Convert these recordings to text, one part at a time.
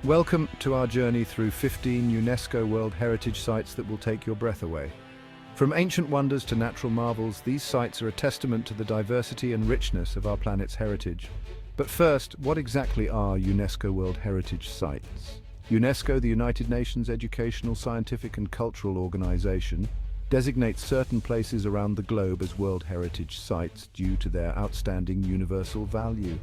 Welcome to our journey through 15 UNESCO World Heritage Sites that will take your breath away. From ancient wonders to natural marvels, these sites are a testament to the diversity and richness of our planet's heritage. But first, what exactly are UNESCO World Heritage Sites? UNESCO, the United Nations Educational, Scientific and Cultural Organization, designates certain places around the globe as World Heritage Sites due to their outstanding universal value.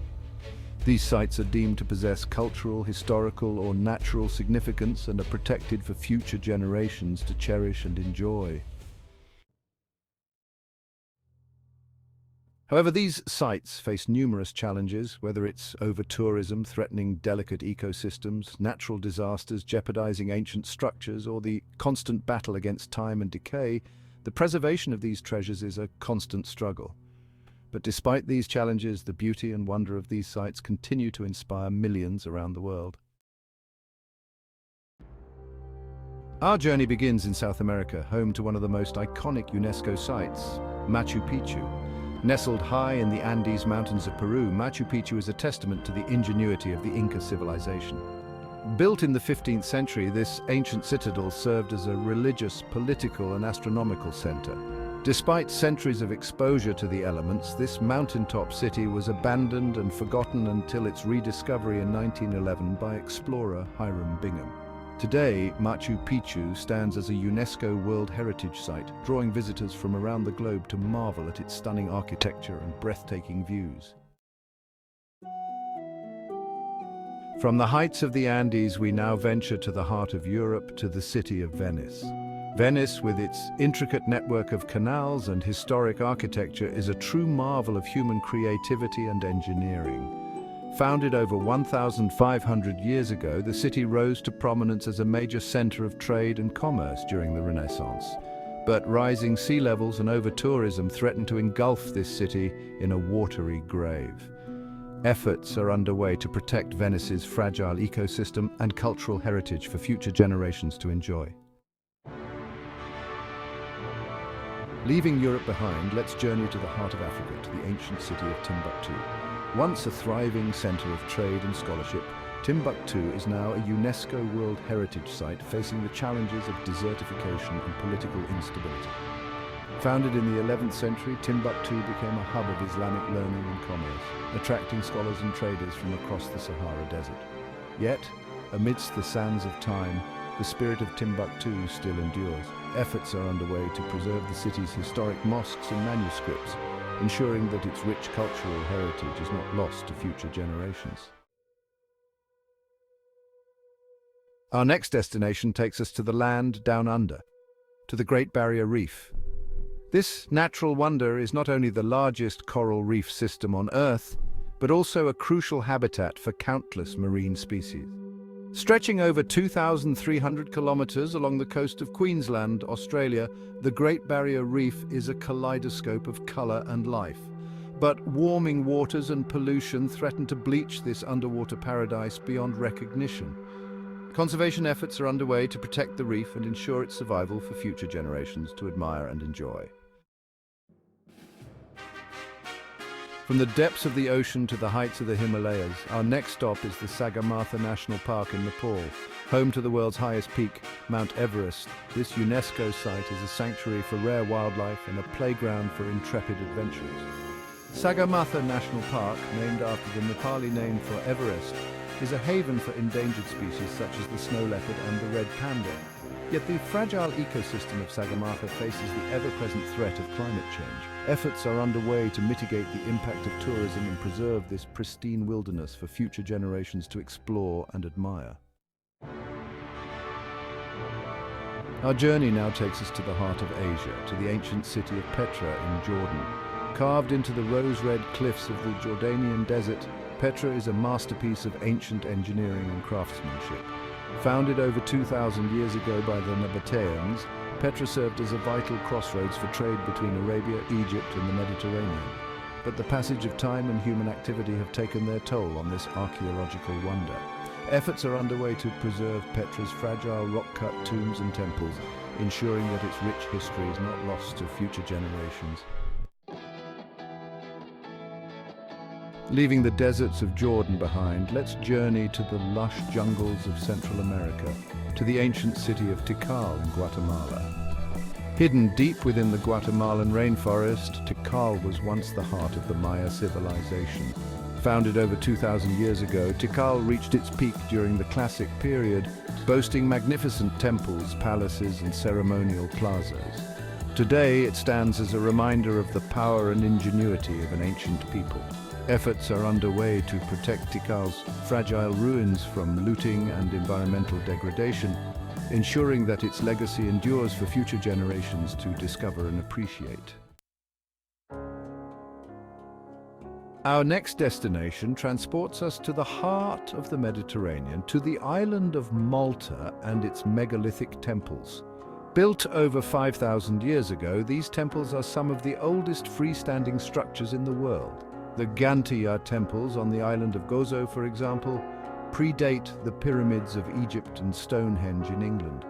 These sites are deemed to possess cultural, historical or natural significance and are protected for future generations to cherish and enjoy. However, these sites face numerous challenges, whether it's over-tourism threatening delicate ecosystems, natural disasters jeopardizing ancient structures, or the constant battle against time and decay. The preservation of these treasures is a constant struggle. But despite these challenges, the beauty and wonder of these sites continue to inspire millions around the world. Our journey begins in South America, home to one of the most iconic UNESCO sites, Machu Picchu. Nestled high in the Andes mountains of Peru, Machu Picchu is a testament to the ingenuity of the Inca civilization. Built in the 15th century, this ancient citadel served as a religious, political and astronomical center. Despite centuries of exposure to the elements, this mountaintop city was abandoned and forgotten until its rediscovery in 1911 by explorer Hiram Bingham. Today, Machu Picchu stands as a UNESCO World Heritage Site, drawing visitors from around the globe to marvel at its stunning architecture and breathtaking views. From the heights of the Andes, we now venture to the heart of Europe, to the city of Venice. Venice, with its intricate network of canals and historic architecture, is a true marvel of human creativity and engineering. Founded over 1,500 years ago, the city rose to prominence as a major center of trade and commerce during the Renaissance. But rising sea levels and over-tourism threaten to engulf this city in a watery grave. Efforts are underway to protect Venice's fragile ecosystem and cultural heritage for future generations to enjoy. Leaving Europe behind, let's journey to the heart of Africa, to the ancient city of Timbuktu. Once a thriving center of trade and scholarship, Timbuktu is now a UNESCO World Heritage Site facing the challenges of desertification and political instability. Founded in the 11th century, Timbuktu became a hub of Islamic learning and commerce, attracting scholars and traders from across the Sahara Desert. Yet, amidst the sands of time, the spirit of Timbuktu still endures. Efforts are underway to preserve the city's historic mosques and manuscripts, ensuring that its rich cultural heritage is not lost to future generations. Our next destination takes us to the land down under, to the Great Barrier Reef. This natural wonder is not only the largest coral reef system on Earth, but also a crucial habitat for countless marine species. Stretching over 2,300 kilometers along the coast of Queensland, Australia, the Great Barrier Reef is a kaleidoscope of color and life. But warming waters and pollution threaten to bleach this underwater paradise beyond recognition. Conservation efforts are underway to protect the reef and ensure its survival for future generations to admire and enjoy. From the depths of the ocean to the heights of the Himalayas, our next stop is the Sagarmatha National Park in Nepal, home to the world's highest peak, Mount Everest. This UNESCO site is a sanctuary for rare wildlife and a playground for intrepid adventurers. Sagarmatha National Park, named after the Nepali name for Everest, is a haven for endangered species such as the snow leopard and the red panda. Yet the fragile ecosystem of Sagarmatha faces the ever-present threat of climate change. Efforts are underway to mitigate the impact of tourism and preserve this pristine wilderness for future generations to explore and admire. Our journey now takes us to the heart of Asia, to the ancient city of Petra in Jordan. Carved into the rose-red cliffs of the Jordanian desert, Petra is a masterpiece of ancient engineering and craftsmanship. Founded over 2,000 years ago by the Nabateans, Petra served as a vital crossroads for trade between Arabia, Egypt and the Mediterranean. But the passage of time and human activity have taken their toll on this archaeological wonder. Efforts are underway to preserve Petra's fragile rock-cut tombs and temples, ensuring that its rich history is not lost to future generations. Leaving the deserts of Jordan behind, let's journey to the lush jungles of Central America, to the ancient city of Tikal in Guatemala. Hidden deep within the Guatemalan rainforest, Tikal was once the heart of the Maya civilization. Founded over 2,000 years ago, Tikal reached its peak during the Classic period, boasting magnificent temples, palaces, and ceremonial plazas. Today, it stands as a reminder of the power and ingenuity of an ancient people. Efforts are underway to protect Tikal's fragile ruins from looting and environmental degradation, ensuring that its legacy endures for future generations to discover and appreciate. Our next destination transports us to the heart of the Mediterranean, to the island of Malta and its megalithic temples. Built over 5,000 years ago, these temples are some of the oldest freestanding structures in the world. The Gantia temples on the island of Gozo, for example, predate the pyramids of Egypt and Stonehenge in England,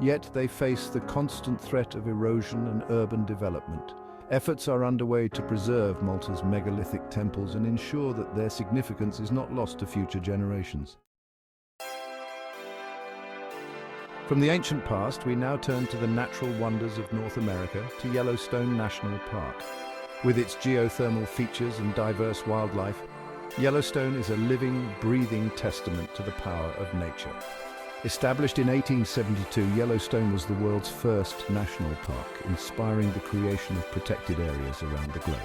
yet they face the constant threat of erosion and urban development. Efforts are underway to preserve Malta's megalithic temples and ensure that their significance is not lost to future generations. From the ancient past, we now turn to the natural wonders of North America, to Yellowstone National Park. With its geothermal features and diverse wildlife, Yellowstone is a living, breathing testament to the power of nature. Established in 1872, Yellowstone was the world's first national park, inspiring the creation of protected areas around the globe.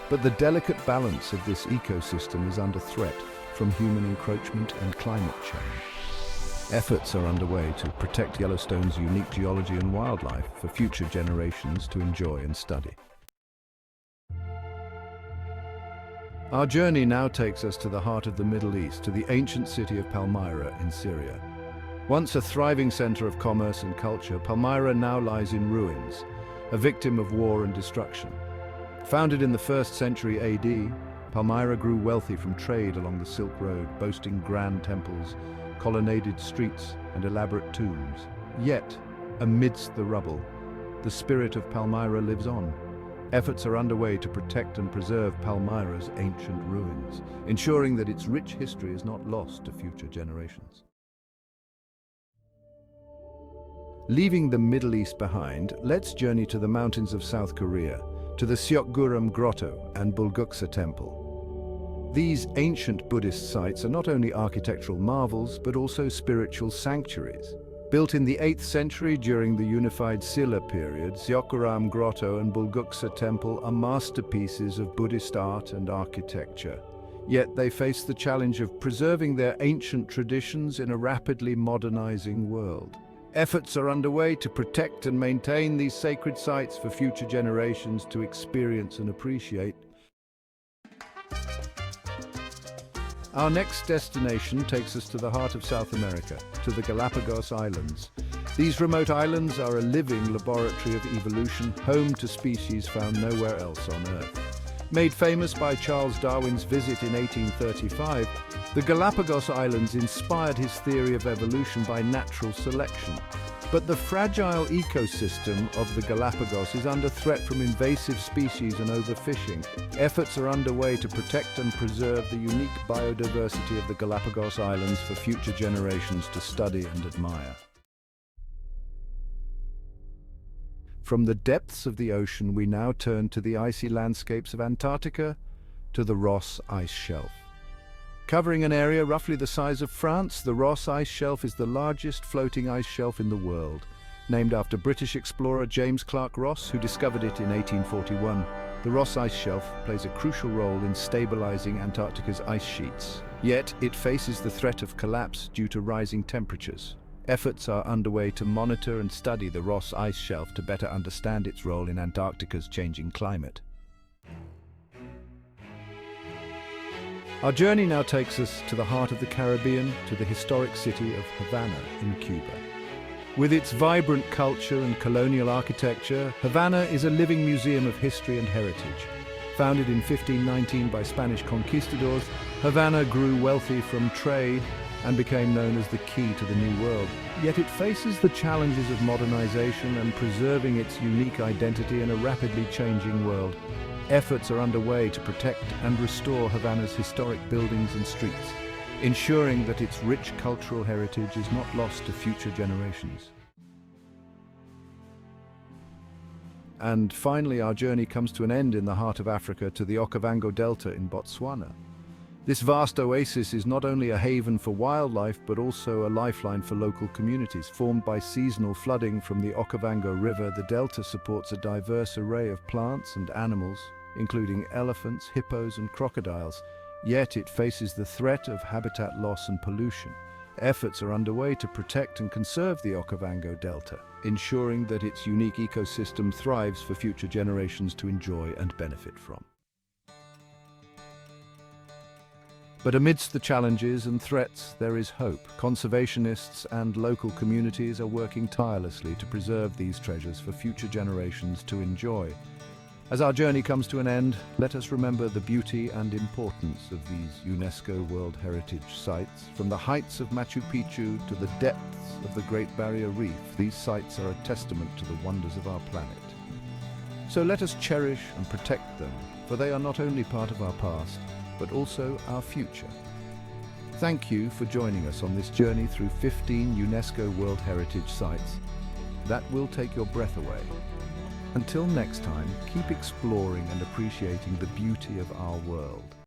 But the delicate balance of this ecosystem is under threat from human encroachment and climate change. Efforts are underway to protect Yellowstone's unique geology and wildlife for future generations to enjoy and study. Our journey now takes us to the heart of the Middle East, to the ancient city of Palmyra in Syria. Once a thriving center of commerce and culture, Palmyra now lies in ruins, a victim of war and destruction. Founded in the 1st century AD, Palmyra grew wealthy from trade along the Silk Road, boasting grand temples, colonnaded streets, and elaborate tombs. Yet, amidst the rubble, the spirit of Palmyra lives on. Efforts are underway to protect and preserve Palmyra's ancient ruins, ensuring that its rich history is not lost to future generations. Leaving the Middle East behind, let's journey to the mountains of South Korea, to the Seokguram Grotto and Bulguksa Temple. These ancient Buddhist sites are not only architectural marvels, but also spiritual sanctuaries. Built in the 8th century during the unified Silla period, Seokguram Grotto and Bulguksa Temple are masterpieces of Buddhist art and architecture. Yet they face the challenge of preserving their ancient traditions in a rapidly modernizing world. Efforts are underway to protect and maintain these sacred sites for future generations to experience and appreciate. Our next destination takes us to the heart of South America, to the Galapagos Islands. These remote islands are a living laboratory of evolution, home to species found nowhere else on Earth. Made famous by Charles Darwin's visit in 1835, the Galapagos Islands inspired his theory of evolution by natural selection. But the fragile ecosystem of the Galapagos is under threat from invasive species and overfishing. Efforts are underway to protect and preserve the unique biodiversity of the Galapagos Islands for future generations to study and admire. From the depths of the ocean, we now turn to the icy landscapes of Antarctica, to the Ross Ice Shelf. Covering an area roughly the size of France, the Ross Ice Shelf is the largest floating ice shelf in the world. Named after British explorer James Clark Ross, who discovered it in 1841, the Ross Ice Shelf plays a crucial role in stabilizing Antarctica's ice sheets. Yet, it faces the threat of collapse due to rising temperatures. Efforts are underway to monitor and study the Ross Ice Shelf to better understand its role in Antarctica's changing climate. Our journey now takes us to the heart of the Caribbean, to the historic city of Havana in Cuba. With its vibrant culture and colonial architecture, Havana is a living museum of history and heritage. Founded in 1519 by Spanish conquistadors, Havana grew wealthy from trade and became known as the key to the New World. Yet it faces the challenges of modernization and preserving its unique identity in a rapidly changing world. Efforts are underway to protect and restore Havana's historic buildings and streets, ensuring that its rich cultural heritage is not lost to future generations. And finally, our journey comes to an end in the heart of Africa, to the Okavango Delta in Botswana. This vast oasis is not only a haven for wildlife, but also a lifeline for local communities. Formed by seasonal flooding from the Okavango River, the delta supports a diverse array of plants and animals, including elephants, hippos, and crocodiles. Yet it faces the threat of habitat loss and pollution. Efforts are underway to protect and conserve the Okavango Delta, ensuring that its unique ecosystem thrives for future generations to enjoy and benefit from. But amidst the challenges and threats, there is hope. Conservationists and local communities are working tirelessly to preserve these treasures for future generations to enjoy. As our journey comes to an end, let us remember the beauty and importance of these UNESCO World Heritage Sites. From the heights of Machu Picchu to the depths of the Great Barrier Reef, these sites are a testament to the wonders of our planet. So let us cherish and protect them, for they are not only part of our past, but also our future. Thank you for joining us on this journey through 15 UNESCO World Heritage Sites that will take your breath away. Until next time, keep exploring and appreciating the beauty of our world.